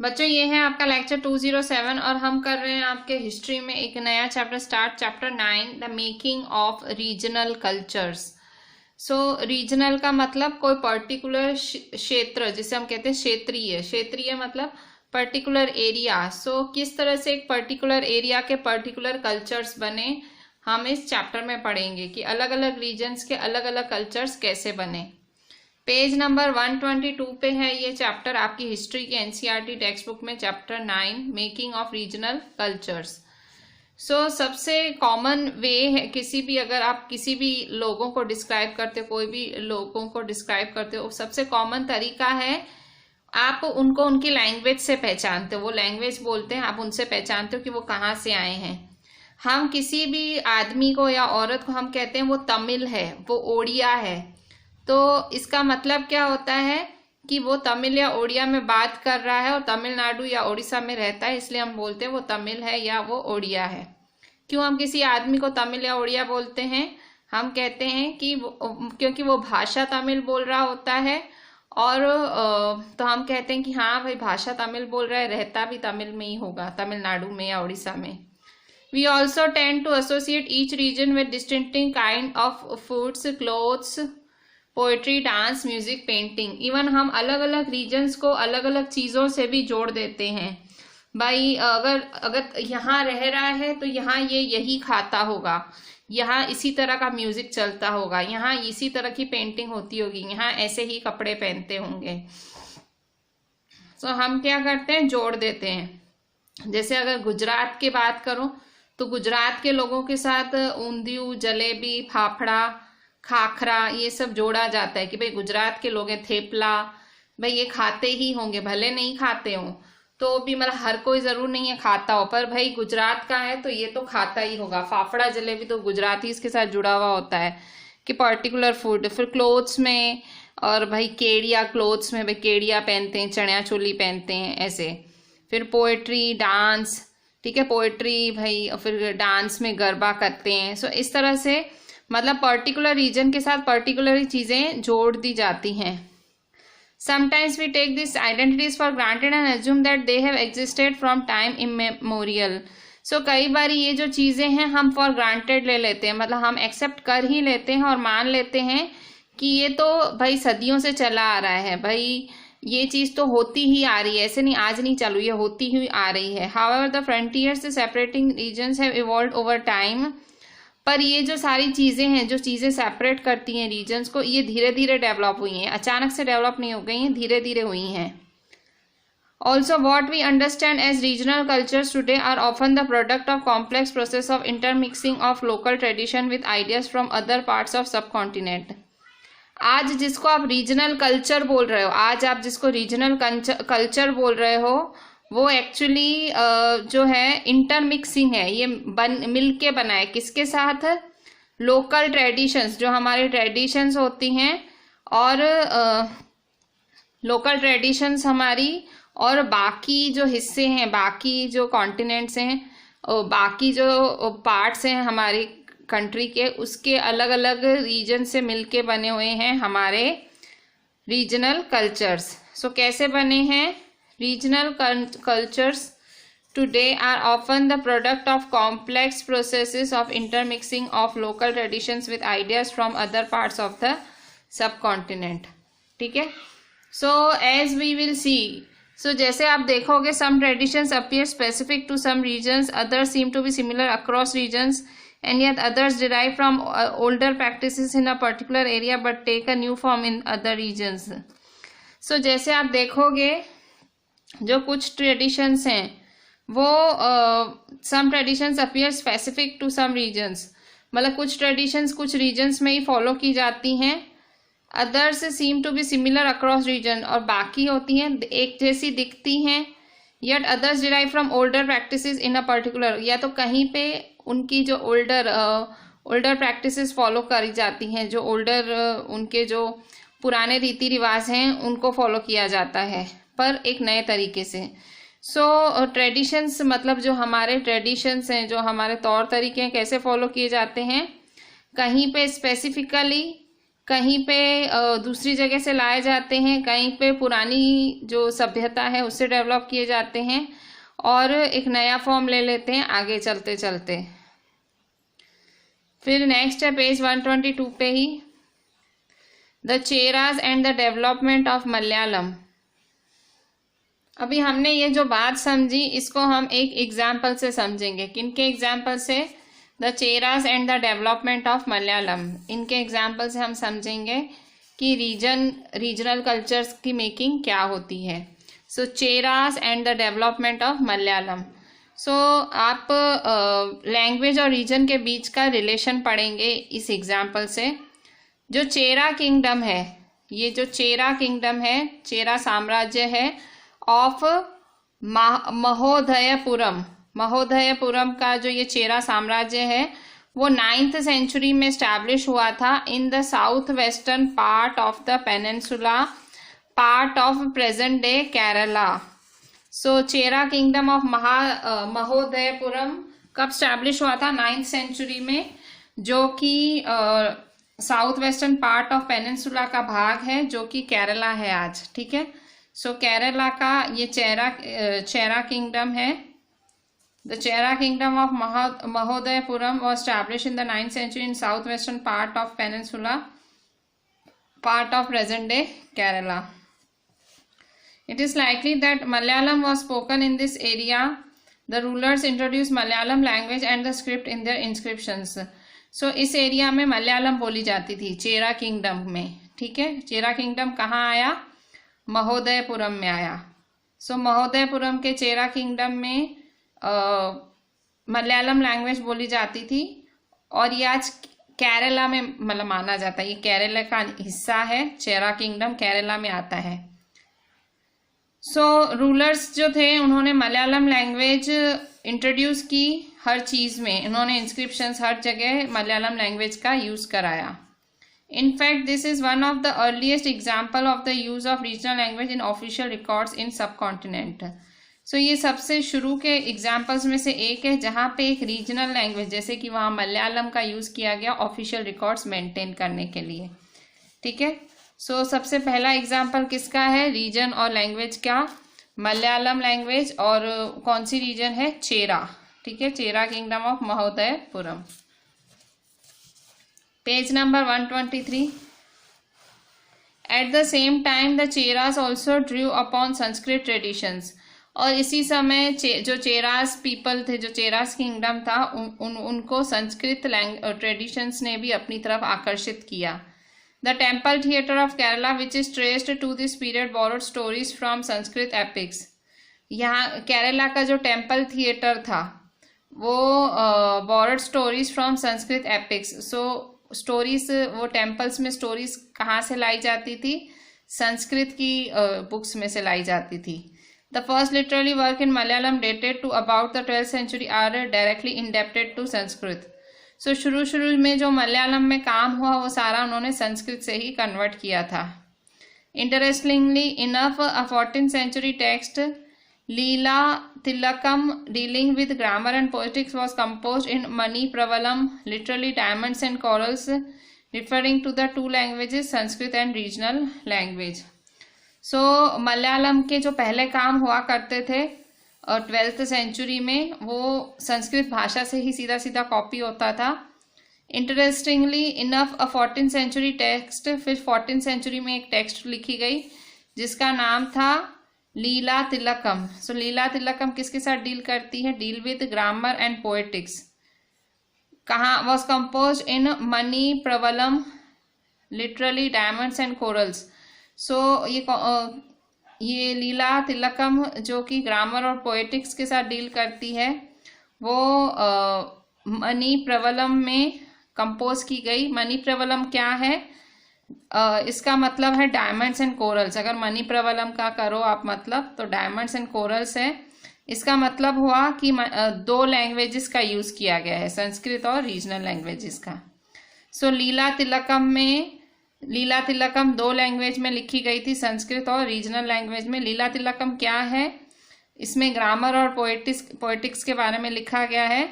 बच्चों ये है आपका लेक्चर 207 और हम कर रहे हैं आपके हिस्ट्री में एक नया chapter start, chapter 9, the making of regional cultures. So regional का मतलब कोई पर्टिकुलर क्षेत्र, जिसे हम कहते हैं क्षेत्रीय। क्षेत्रीय मतलब पर्टिकुलर एरिया। सो किस तरह से एक पर्टिकुलर एरिया के पर्टिकुलर कल्चर्स बने, हम इस चैप्टर में पढ़ेंगे कि अलग अलग रीजन्स के अलग अलग कल्चर्स कैसे बने। पेज नंबर 122 पे है ये चैप्टर आपकी हिस्ट्री के एनसीईआरटी टेक्स्ट बुक में, chapter 9, making of regional cultures. So सबसे कॉमन वे है, अगर आप किसी भी लोगों को डिस्क्राइब करते हो, कोई भी लोगों को डिस्क्राइब करते हो, सबसे कॉमन तरीका है आप उनको उनकी लैंग्वेज से पहचानते हो। वो लैंग्वेज बोलते हैं, आप उनसे पहचानते हो कि वो कहाँ से आए हैं। हम किसी भी आदमी को या औरत को हम कहते हैं वो तमिल है, वो ओडिया है, तो इसका मतलब क्या होता है कि वो तमिल या ओडिया में बात कर रहा है और तमिलनाडु या उड़ीसा में रहता है, इसलिए हम बोलते हैं वो तमिल है या वो ओडिया है। क्यों हम किसी आदमी को तमिल या ओडिया बोलते हैं? हम कहते हैं कि क्योंकि वो भाषा तमिल बोल रहा होता है, और तो हम कहते हैं कि हाँ भाई भाषा तमिल बोल रहा है, रहता भी तमिल में ही होगा, तमिलनाडु में या उड़ीसा में। We also tend to associate each region with distinctive kind of foods, clothes, poetry, dance, music, painting. Even हम अलग अलग रीजन्स को अलग अलग चीज़ों से भी जोड़ देते हैं। भाई अगर यहाँ रह रहा है तो यहाँ ये यही खाता होगा, यहाँ इसी तरह का म्यूजिक चलता होगा, यहाँ इसी तरह की पेंटिंग होती होगी, यहाँ ऐसे ही कपड़े पहनते होंगे। तो हम क्या करते हैं, जोड़ देते हैं। जैसे अगर गुजरात की बात करूँ तो गुजरात के लोगों के साथ ऊंधियू, जलेबी, फाफड़ा, खाखरा ये सब जोड़ा जाता है कि भाई गुजरात के लोग हैं। थेपला भाई ये खाते ही होंगे, भले नहीं खाते हो तो भी, मतलब हर कोई जरूर नहीं है खाता हो, पर भाई गुजरात का है तो ये तो खाता ही होगा। फाफड़ा, जलेबी तो गुजराती इसके साथ जुड़ा हुआ होता है कि पर्टिकुलर फूड। फिर क्लोथ्स में, और भाई केड़िया, क्लोथ्स में भाई केड़िया पहनते हैं, चनिया चोली पहनते हैं, ऐसे। फिर पोएट्री, डांस, ठीक है, पोएट्री भाई, और फिर डांस में गरबा करते हैं। सो इस तरह से मतलब पर्टिकुलर रीजन के साथ पर्टिकुलर चीजें जोड़ दी जाती हैं। Sometimes we take this identities for granted and assume that they have existed from time immemorial. So कई बार ये जो चीजें हैं हम फॉर ग्रांटेड ले लेते हैं, मतलब हम एक्सेप्ट कर ही लेते हैं और मान लेते हैं कि ये तो भाई सदियों से चला आ रहा है, भाई ये चीज तो होती ही आ रही है, ऐसे नहीं आज नहीं चालू, ये होती ही आ रही है। However the frontiers separating regions have evolved over time. पर ये जो सारी चीज़ें हैं, जो चीज़ें सेपरेट करती हैं रीजन्स को, ये धीरे धीरे डेवलप हुई हैं, अचानक से डेवलप नहीं हो गई हैं, धीरे धीरे हुई हैं। Also what we understand as regional cultures today are often the product of complex process of intermixing of local tradition with ideas from other parts of subcontinent. आज जिसको आप रीजनल कल्चर बोल रहे हो, आज आप जिसको रीजनल कल्चर बोल रहे हो, वो एक्चुअली जो है इंटरमिक्सिंग है, ये मिल के बना है। किसके साथ? लोकल ट्रेडिशंस, जो हमारे ट्रेडिशंस होती हैं, और लोकल ट्रेडिशंस हमारी, और बाकी जो हिस्से हैं, बाकी जो कॉन्टिनेंट्स हैं, बाकी जो पार्ट्स हैं हमारी कंट्री के, उसके अलग अलग रीजन से मिलके बने हुए हैं हमारे रीजनल कल्चर्स। सो कैसे बने हैं? Regional cultures today are often the product of complex processes of intermixing of local traditions with ideas from other parts of the subcontinent. ठीक है, so as we will see, so जैसे आप देखोगे, some traditions appear specific to some regions, others seem to be similar across regions, and yet others derive from older practices in a particular area but take a new form in other regions. so जैसे आप देखोगे जो कुछ traditions हैं वो some traditions appear specific to some regions, मतलब कुछ traditions कुछ रीजन्स में ही फॉलो की जाती हैं। Others seem to be similar across region, और बाकी होती हैं एक जैसी दिखती हैं। Yet others derive from older practices in a particular, या तो कहीं पे उनकी जो ओल्डर प्रैक्टिसेस फॉलो करी जाती हैं, जो उनके जो पुराने रीति रिवाज हैं उनको फॉलो किया जाता है, पर एक नए तरीके से। सो ट्रेडिशंस मतलब जो हमारे ट्रेडिशंस हैं, जो हमारे तौर तरीके हैं, कैसे फॉलो किए जाते हैं? कहीं पे स्पेसिफिकली कहीं पे दूसरी जगह से लाए जाते हैं, कहीं पे पुरानी जो सभ्यता है उससे डेवलप किए जाते हैं और एक नया फॉर्म ले लेते हैं आगे चलते चलते। फिर नेक्स्ट है पेज 122 पे ही, the Cheras and the development of Malayalam. अभी हमने ये जो बात समझी इसको हम एक एग्जाम्पल से समझेंगे। किनके एग्जाम्पल से? The Cheras and the development of Malayalam. इनके एग्जाम्पल से हम समझेंगे कि रीजनल कल्चर्स की मेकिंग क्या होती है। So Cheras and the development of Malayalam. So आप लैंग्वेज और रीजन के बीच का रिलेशन पढ़ेंगे इस एग्जाम्पल से। जो चेरा किंगडम है, ये जो चेरा किंगडम है, चेरा साम्राज्य है ऑफ महोदयपुरम। महोदयपुरम का जो ये चेरा साम्राज्य है वो 9th सेंचुरी में स्टैब्लिश हुआ था in the south western part of the peninsula, part of present day Kerala. So Chera kingdom of Mahodayapuram कब स्टैब्लिश हुआ था? 9th सेंचुरी में, जो कि south western part of peninsula का भाग है जो कि केरला है आज। ठीक है, सो केरला का ये चेरा किंगडम है। The Chera kingdom of Mahodayapuram was established in the 9th century in southwestern part of peninsula, part of present day Kerala. It is likely that Malayalam was spoken in this area. The rulers introduced Malayalam language and the script in their inscriptions. So इस area में मलयालम बोली जाती थी चेरा kingdom में। ठीक है, चेरा kingdom कहाँ आया? महोदयपुरम में आया। सो महोदयपुरम के चेरा किंगडम में मलयालम लैंग्वेज बोली जाती थी और ये आज केरला में मतलब माना जाता है, ये केरला का हिस्सा है। चेरा किंगडम केरला में आता है। सो रूलर्स जो थे उन्होंने मलयालम लैंग्वेज इंट्रोड्यूस की हर चीज़ में। इन्होंने इंस्क्रिप्शंस हर जगह मलयालम लैंग्वेज का यूज़ कराया। In fact, this is one of the earliest example of the use of regional language in official records in subcontinent. So ये सबसे शुरू के एग्जाम्पल्स में से एक है जहाँ पे एक रीजनल लैंग्वेज जैसे कि वहाँ मलयालम का यूज़ किया गया ऑफिशियल रिकॉर्ड्स मेंटेन करने के लिए। ठीक है, सो सबसे पहला एग्जाम्पल किसका है? रीजन और लैंग्वेज का, मलयालम लैंग्वेज। और कौन सी रीजन है? चेरा। ठीक है, चेरा kingdom of महोदयपुरम। Page number 123. At the same time, the Cheras also drew upon Sanskrit traditions. और इसी समय जो चेरास पीपल थे, जो चेरास किंगडम था, उनको संस्कृत ट्रेडिशंस ने भी अपनी तरफ आकर्षित किया। The temple theatre of Kerala which is traced to this period borrowed stories from Sanskrit epics. यहाँ केरला का जो टेम्पल थिएटर था वो borrowed stories from Sanskrit epics. So stories, वो टेम्पल्स में स्टोरीज कहाँ से लाई जाती थी? संस्कृत की बुक्स में से लाई जाती थी। The first literary work in Malayalam dated to about the 12th century are directly indebted to Sanskrit. So शुरू में जो मलयालम में काम हुआ वो सारा उन्होंने संस्कृत से ही कन्वर्ट किया था। Interestingly enough, a 14th century text Leela Tilakam dealing with grammar and poetics was composed in Mani Pravalam, literally diamonds and corals, referring to the two languages Sanskrit and regional language. So Malayalam के जो पहले काम हुआ करते थे 12th century में, वो संस्कृत भाषा से ही सीधा सीधा कॉपी होता था। इंटरेस्टिंगली इनफ, अ 14th century टेक्स्ट, फिर 14th century में एक टेक्स्ट लिखी गई जिसका नाम था लीला तिलकम। सो लीला तिलकम किसके साथ डील करती है? Deal with grammar and poetics. कहाँ? Was compose in Manipravalam, literally diamonds and corals. So ये लीला तिलकम जो कि ग्रामर और पोएटिक्स के साथ डील करती है वो मनी प्रवलम में कंपोज की गई। मनी प्रवलम क्या है? इसका मतलब है डायमंड्स एंड कोरल्स। अगर मनी प्रवलम का करो आप मतलब, तो डायमंड्स एंड कोरल्स है। इसका मतलब हुआ कि दो लैंग्वेजेस का यूज़ किया गया है, संस्कृत और रीजनल लैंग्वेजेस का। सो लीला तिलकम दो लैंग्वेज में लिखी गई थी, संस्कृत और रीजनल लैंग्वेज में। लीला तिलकम क्या है? इसमें ग्रामर और पोएटिक्स के बारे में लिखा गया है।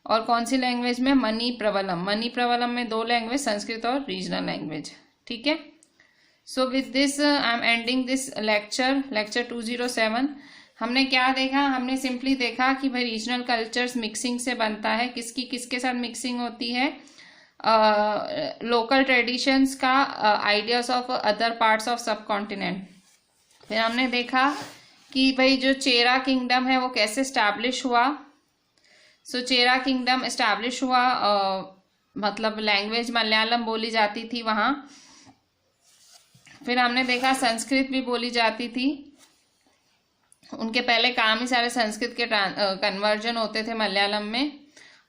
और कौन सी लैंग्वेज में? Money problem. मनी प्रवलम में दो लैंग्वेज, संस्कृत और रीजनल लैंग्वेज। ठीक है। So with this I am ending this lecture 207। हमने क्या देखा? हमने सिंपली देखा कि भाई रीजनल कल्चर्स मिक्सिंग से बनता है। किसकी किसके साथ मिक्सिंग होती है? लोकल ट्रेडिशंस का, ideas of other parts of सब कॉन्टिनेंट। फिर हमने देखा कि भाई जो चेरा किंगडम है वो कैसे स्टैब्लिश हुआ। सो चेरा किंगडम एस्टैब्लिश हुआ, मतलब लैंग्वेज मलयालम बोली जाती थी वहाँ। फिर हमने देखा संस्कृत भी बोली जाती थी। उनके पहले काम ही सारे संस्कृत के कन्वर्जन होते थे मलयालम में।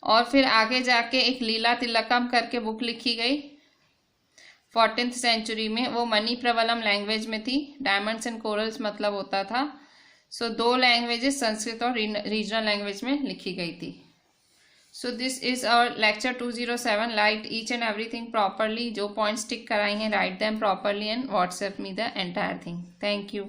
और फिर आगे जाके एक लीला तिलकम करके बुक लिखी गई 14th सेंचुरी में। वो मनी प्रवलम लैंग्वेज में थी। डायमंड्स एंड कोरल्स मतलब होता था। सो 2 लैंग्वेजेस संस्कृत और रीजनल लैंग्वेज में लिखी गई थी। So this is our lecture 207। Write each and everything properly. जो पॉइंट्स टिक कराएंगे write them properly and WhatsApp me the entire thing. Thank you.